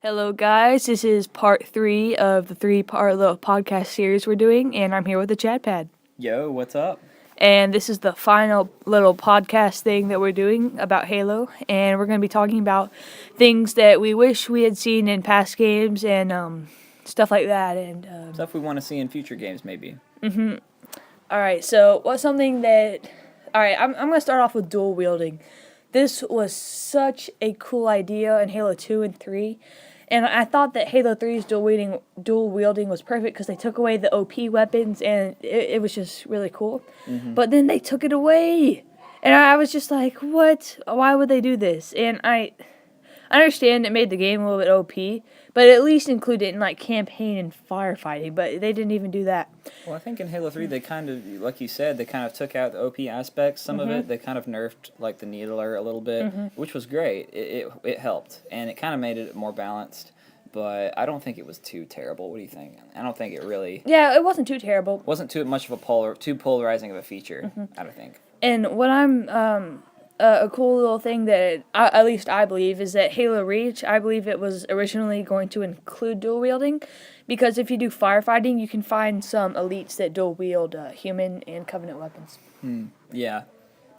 Hello, guys. This is part 3 of the 3-part little podcast series we're doing, and I'm here with the Chat Pad. Yo, what's up? And this is the final little podcast thing that we're doing about Halo, and we're going to be talking about things that we wish we had seen in past games and stuff like that. And Stuff we want to see in future games, maybe. all right, so what's something that? All right, I'm going to start off with dual wielding. This was such a cool idea in Halo 2 and 3. And I thought that Halo 3's dual wielding was perfect because they took away the OP weapons and it was just really cool. But then they took it away. And I was just like, what? Why would they do this? And I understand it made the game a little bit OP, but at least include it in like campaign and firefighting, but they didn't even do that. Well, I think in Halo 3, they kind of, like you said, they kind of took out the OP aspects. Some of it, they kind of nerfed like the needler a little bit, which was great. It helped, and it kind of made it more balanced. But I don't think it was too terrible. What do you think? I don't think it really Yeah, it wasn't too terrible. wasn't too much of a too polarizing of a feature. I don't think. And what I'm a cool little thing that at least I believe is that Halo Reach, I believe it was originally going to include dual wielding, because if you do firefighting, you can find some elites that dual wield human and Covenant weapons. Yeah,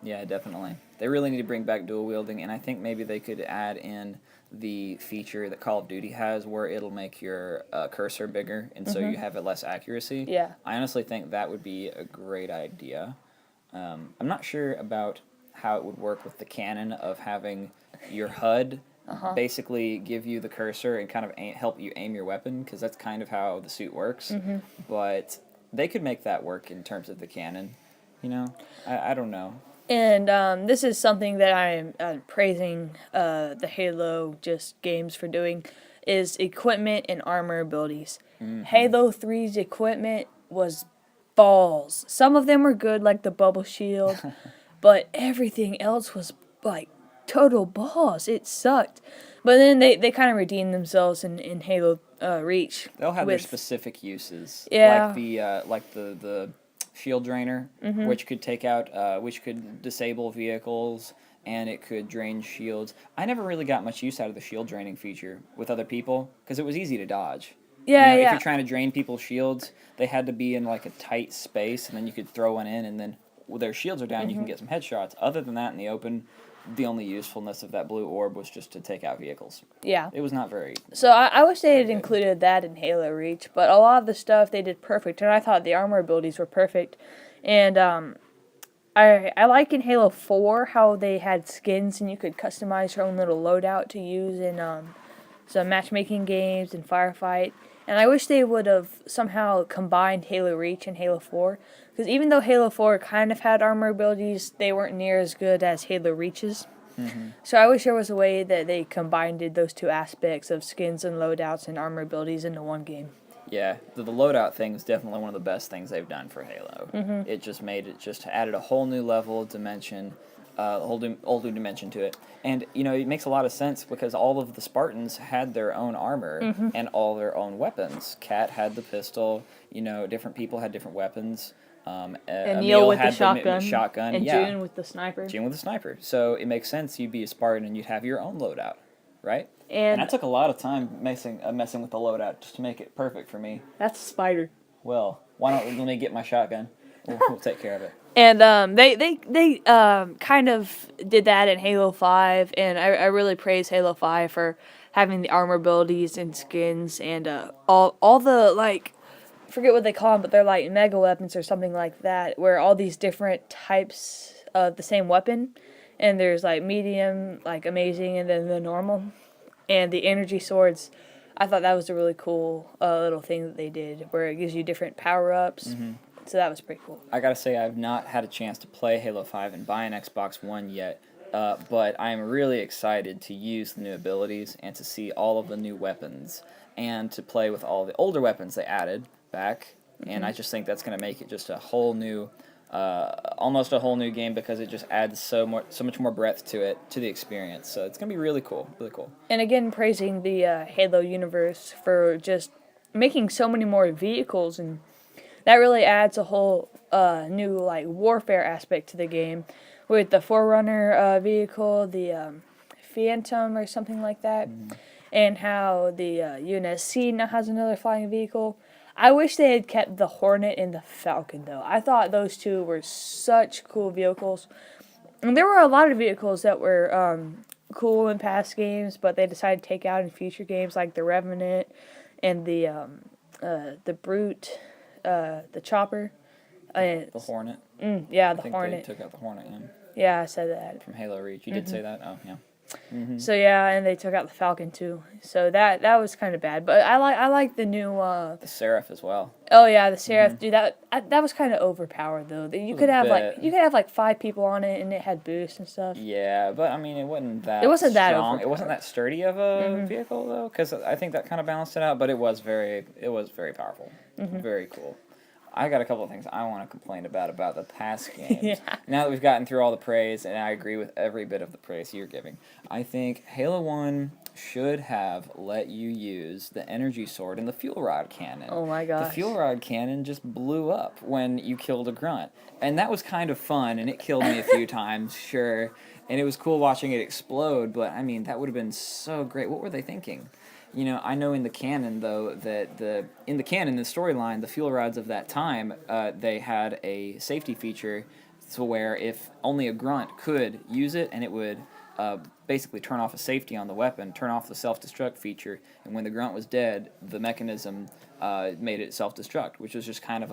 definitely. They really need to bring back dual wielding, and I think maybe they could add in the feature that Call of Duty has where it'll make your cursor bigger, and so you have it less accuracy. Yeah. I honestly think that would be a great idea. I'm not sure about how it would work with the canon of having your HUD basically give you the cursor and kind of help you aim your weapon, because that's kind of how the suit works. But they could make that work in terms of the canon. You know, I don't know. And this is something that I am praising the Halo just games for doing, is equipment and armor abilities. Halo 3's equipment was balls. Some of them were good, like the bubble shield, but everything else was like total balls. It sucked. But then they kind of redeemed themselves in Halo Reach. They'll have their specific uses. Yeah. Like the shield drainer, which could take out, which could disable vehicles, and it could drain shields. I never really got much use out of the shield draining feature with other people because it was easy to dodge. Yeah, If yeah. you're trying to drain people's shields, they had to be in like a tight space, and then you could throw one in, and then when their shields are down, you can get some headshots. Other than that, in the open, the only usefulness of that blue orb was just to take out vehicles. Yeah. It was not very... So I wish they had included that in Halo Reach, but a lot of the stuff they did perfect, and I thought the armor abilities were perfect. And I like in Halo 4 how they had skins and you could customize your own little loadout to use in some matchmaking games and firefight. And I wish they would have somehow combined Halo Reach and Halo 4, because even though Halo 4 kind of had armor abilities, they weren't near as good as Halo Reach's. So I wish there was a way that they combined those two aspects of skins and loadouts and armor abilities into one game. Yeah, the loadout thing is definitely one of the best things they've done for Halo. It just added a whole new level of dimension, a whole new dimension to it. And, it makes a lot of sense because all of the Spartans had their own armor and all their own weapons. Kat had the pistol, different people had different weapons. And Emil Neil with had the shotgun. and yeah. June with the sniper. June with the sniper. So it makes sense you'd be a Spartan and you'd have your own loadout, right? And I took a lot of time messing with the loadout just to make it perfect for me. that's a spider. Well, why don't let me get my shotgun? We'll take care of it. And they kind of did that in Halo 5, and I really praise Halo 5 for having the armor abilities and skins and all the, like, forget what they call them, but they're like mega weapons or something like that, where all these different types of the same weapon, and there's like medium, like amazing, and then the normal, and the energy swords. I thought that was a really cool little thing that they did, where it gives you different power-ups. So that was pretty cool. I gotta say, I've not had a chance to play Halo 5 and buy an Xbox One yet, but I'm really excited to use the new abilities and to see all of the new weapons and to play with all the older weapons they added back. And I just think that's going to make it just a whole new, almost a whole new game, because it just adds so much more breadth to it, to the experience. So it's going to be really cool, really cool. And again, praising the Halo universe for just making so many more vehicles, and that really adds a whole new like warfare aspect to the game, with the Forerunner vehicle, the Phantom or something like that. and how the UNSC now has another flying vehicle. I wish they had kept the Hornet and the Falcon though. I thought those two were such cool vehicles. And there were a lot of vehicles that were cool in past games, but they decided to take out in future games, like the Revenant and the Brute, the Chopper. The Hornet. Yeah, I the think Hornet. they took out the Hornet, yeah, Yeah, I said that. from Halo Reach. You did say that? Oh, yeah. So yeah, and they took out the Falcon too. So that was kind of bad. But I like the new. The Seraph as well. Oh yeah, the Seraph. Dude, that was kind of overpowered though. You was could a have bit. you could have like 5 people on it, and it had boosts and stuff. Yeah, but I mean, it wasn't that. It wasn't that strong. It overpowered. wasn't that sturdy of a vehicle though, because I think that kind of balanced it out. But it was very powerful, very cool. I got a couple of things I want to complain about the past games. Yeah. Now that we've gotten through all the praise, and I agree with every bit of the praise you're giving, I think Halo 1 should have let you use the energy sword and the fuel rod cannon. Oh my The gosh. fuel rod cannon just blew up when you killed a grunt. And that was kind of fun, and it killed me a few times, sure. And it was cool watching it explode, but I mean, that would have been so great. What were they thinking? You know, I know in the canon though that the storyline, the fuel rods of that time, they had a safety feature, to where if only a grunt could use it, and it would basically turn off a safety on the weapon, turn off the self-destruct feature, and when the grunt was dead, the mechanism made it self-destruct, which was just kind of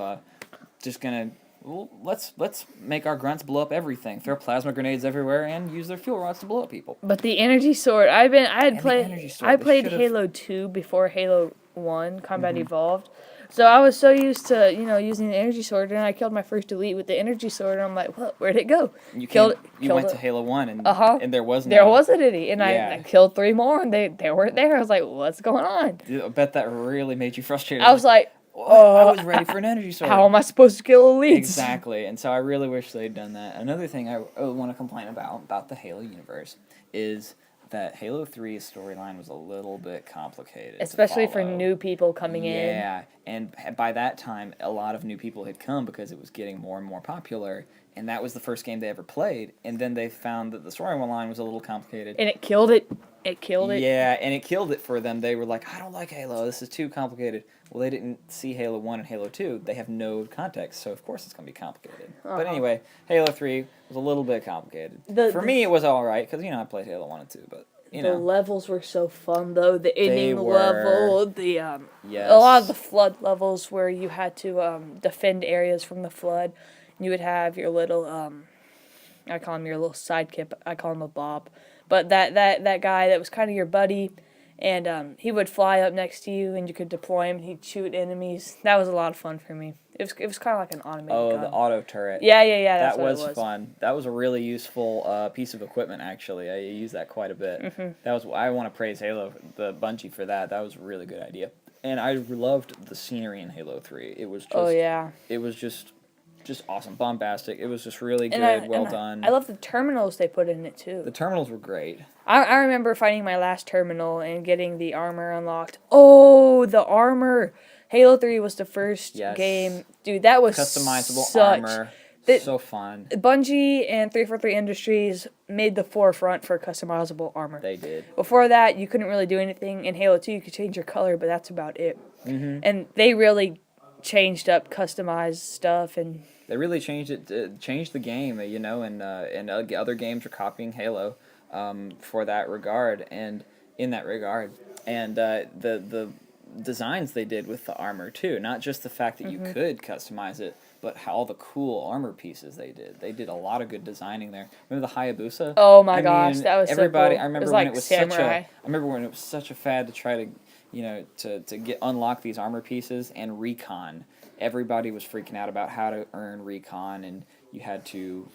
well, let's make our grunts blow up everything, throw plasma grenades everywhere, and use their fuel rods to blow up people. But the energy sword, I energy sword, I they played should've- Halo 2 before Halo 1 Combat Evolved. So I was so used to, using the energy sword, and I killed my first elite with the energy sword, and I'm like, what? Where'd it go? You Killed went it. to Halo 1, and Uh-huh. and there was There no. wasn't any, and Yeah. I killed 3 more, and they weren't there. I was like, what's going on? I bet that really made you frustrated. I was like, "What? I was ready for an energy sword. how am I supposed to kill elites? Exactly, and so I really wish they'd done that. Another thing I want to complain about the Halo universe is that Halo 3's storyline was a little bit complicated, to Especially for follow. new people coming in. Yeah, and by that time, a lot of new people had come because it was getting more and more popular, and that was the first game they ever played. And then they found that the storyline was a little complicated. And it killed it. It killed it. Yeah, and it killed it for them. They were like, I don't like Halo. This is too complicated. Well, they didn't see Halo 1 and Halo 2. They have no context, so of course it's going to be complicated. But anyway, Halo 3 was a little bit complicated. For me, it was all right, because, I played Halo 1 and 2, but, The levels were so fun though. The ending were. level, the Yes. a lot of the flood levels where you had to defend areas from the flood. You would have your little I call him your little sidekick. I call him a Bob. But that guy that was kind of your buddy, and he would fly up next to you, and you could deploy him, and he'd shoot enemies. That was a lot of fun for me. It was kind of like an automated gun. the auto turret. Yeah, that's That what was it was. fun. That was a really useful piece of equipment, actually. I used that quite a bit. I want to praise Halo, the Bungie, for that. That was a really good idea. And I loved the scenery in Halo 3. It was just, Oh yeah. It was just awesome, bombastic. It was just really good, And well done. I love the terminals they put in it too. The terminals were great. I remember finding my last terminal and getting the armor unlocked. Oh, the armor! Halo 3 was the first Yes. game. Dude, that was Customizable armor. the- So fun. Bungie and 343 Industries made the forefront for customizable armor. They did. Before that, you couldn't really do anything. In Halo 2, you could change your color, but that's about it. And they really changed up customized stuff, and They really changed the game, and other games are copying Halo for that regard, and in that regard. And the designs they did with the armor, too. Not just the fact that you could customize it, but all the cool armor pieces they did. They did a lot of good designing there. Remember the Hayabusa? Oh my gosh, that was so everybody. cool. I remember It was when like it was samurai. I remember when it was such a fad to try to unlock these armor pieces and recon. Everybody was freaking out about how to earn recon, and you had to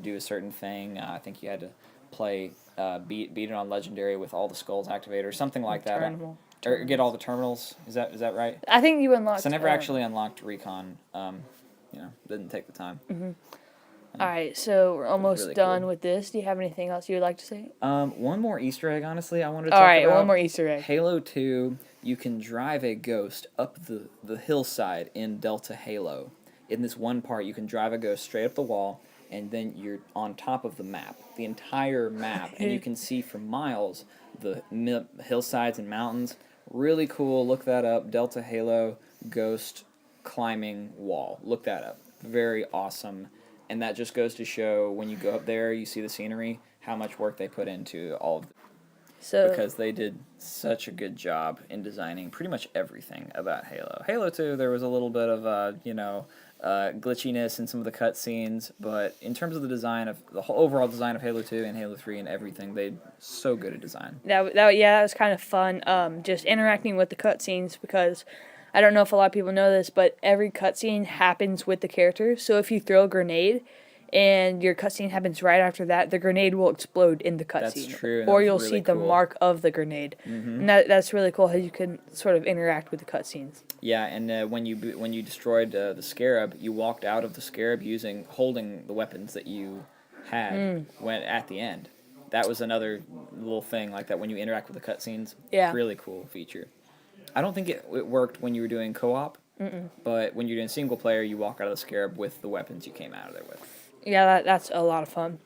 do a certain thing. I think you had to play beat it on legendary with all the skulls activated or something like that. Terminal. Or get all the terminals. Is that right? I think you unlocked. So I never actually unlocked recon. Didn't take the time. All right, so we're almost really done cool. with this. Do you have anything else you would like to say? One more Easter egg, honestly, I wanted to All talk right, about. one more Easter egg. Halo 2, you can drive a ghost up the hillside in Delta Halo. In this one part, you can drive a ghost straight up the wall, and then you're on top of the map, the entire map, and you can see for miles hillsides and mountains. Really cool. Look that up. Delta Halo Ghost climbing wall. Look that up. Very awesome. And that just goes to show when you go up there, you see the scenery, how much work they put into all of So because they did such a good job in designing pretty much everything about Halo. Halo 2, there was a little bit of, glitchiness in some of the cutscenes, but in terms of the design of the whole overall design of Halo 2 and Halo 3 and everything, they so good at design. that was kind of fun. Just interacting with the cutscenes because I don't know if a lot of people know this, but every cutscene happens with the character. So if you throw a grenade and your cutscene happens right after that, the grenade will explode in the cutscene. That's true. And Or that you'll was see really the cool. mark of the grenade. And that's really cool how you can sort of interact with the cutscenes. Yeah, and when you destroyed the Scarab, you walked out of the Scarab holding the weapons that you had when at the end. That was another little thing like that when you interact with the cutscenes. Yeah. Really cool feature. I don't think it worked when you were doing co-op, but when you're doing single player, you walk out of the Scarab with the weapons you came out of there with. Yeah, that's a lot of fun.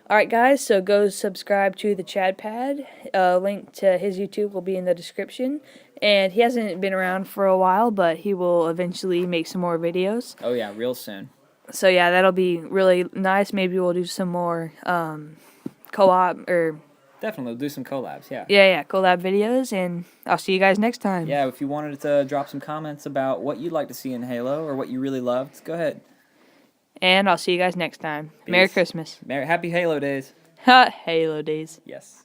All right, guys, so go subscribe to the Chad Pad. Link to his YouTube will be in the description. And he hasn't been around for a while, but he will eventually make some more videos. Oh yeah, real soon. So yeah, that'll be really nice. Maybe we'll do some more co-op or Definitely, we'll do some collabs, yeah. collab videos. And I'll see you guys next time. Yeah, if you wanted to drop some comments about what you'd like to see in Halo or what you really loved, go ahead. And I'll see you guys next time. Merry Peace. Christmas. Happy Halo days. Halo days. Yes.